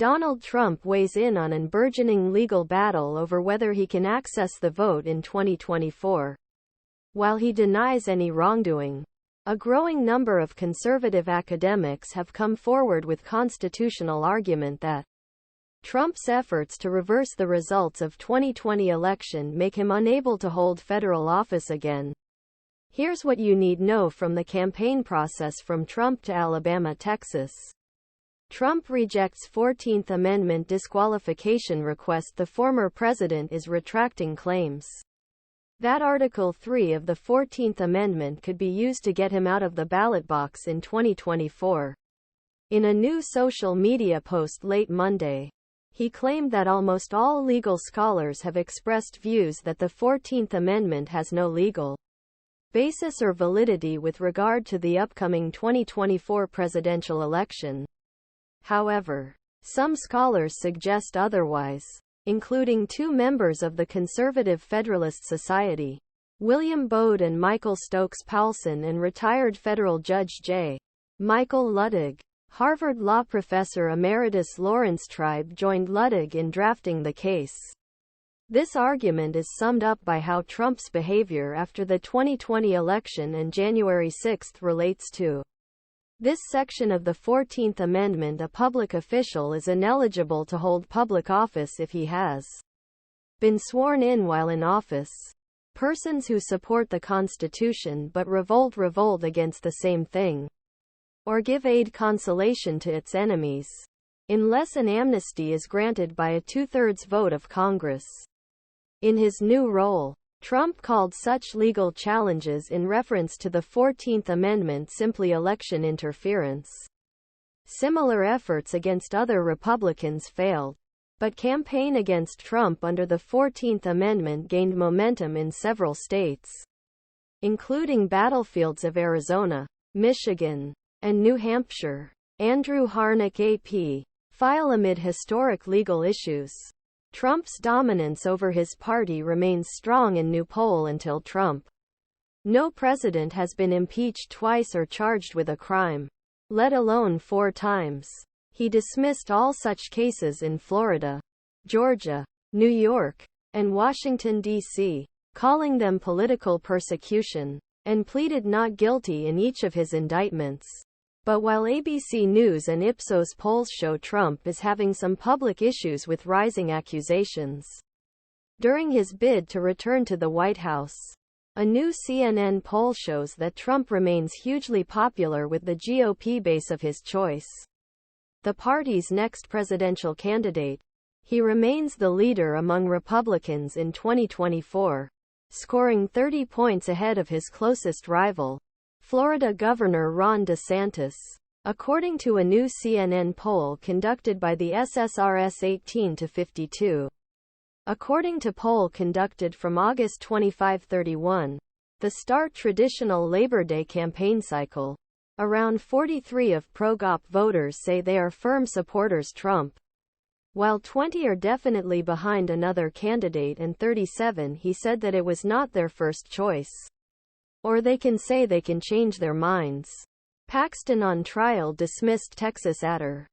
Donald Trump weighs in on an burgeoning legal battle over whether he can access the vote in 2024. While he denies any wrongdoing, a growing number of conservative academics have come forward with constitutional argument that Trump's efforts to reverse the results of 2020 election make him unable to hold federal office again. Here's what you need know from the campaign process from Trump to Alabama, Texas. Trump rejects 14th Amendment disqualification request. The former president is retracting claims that Article 3 of the 14th Amendment could be used to get him out of the ballot box in 2024. In a new social media post late Monday, he claimed that almost all legal scholars have expressed views that the 14th Amendment has no legal basis or validity with regard to the upcoming 2024 presidential election. However, some scholars suggest otherwise, including two members of the Conservative Federalist Society, William Bode and Michael Stokes Paulson, and retired federal judge J. Michael Luttig. Harvard law professor emeritus Lawrence Tribe joined Luttig in drafting the case. This argument is summed up by how Trump's behavior after the 2020 election and January 6 relates to this section of the 14th Amendment. A public official is ineligible to hold public office if he has been sworn in while in office. Persons who support the Constitution but revolt against the same thing, or give aid consolation to its enemies, unless an amnesty is granted by a two-thirds vote of Congress. In his new role, Trump called such legal challenges in reference to the 14th Amendment simply election interference. Similar efforts against other Republicans failed, but campaign against Trump under the 14th Amendment gained momentum in several states, including battlefields of Arizona, Michigan, and New Hampshire. Andrew Harnack, AP. File. Amid historic legal issues, Trump's dominance over his party remains strong in new poll. Until Trump, no president has been impeached twice or charged with a crime, let alone 4 times. He dismissed all such cases in Florida, Georgia, New York, and Washington, D.C., calling them political persecution, and pleaded not guilty in each of his indictments. But while ABC News and Ipsos polls show Trump is having some public issues with rising accusations during his bid to return to the White House, a new CNN poll shows that Trump remains hugely popular with the GOP base of his choice, the party's next presidential candidate. He remains the leader among Republicans in 2024, scoring 30 points ahead of his closest rival, Florida Governor Ron DeSantis, according to a new CNN poll conducted by the SSRS 18 to 52. According to poll conducted from August 25-31, the start traditional Labor Day campaign cycle, around 43% of pro-GOP voters say they are firm supporters Trump, while 20% are definitely behind another candidate and 37% he said that it was not their first choice, or they can say they can change their minds. Paxton on trial dismissed Texas adder.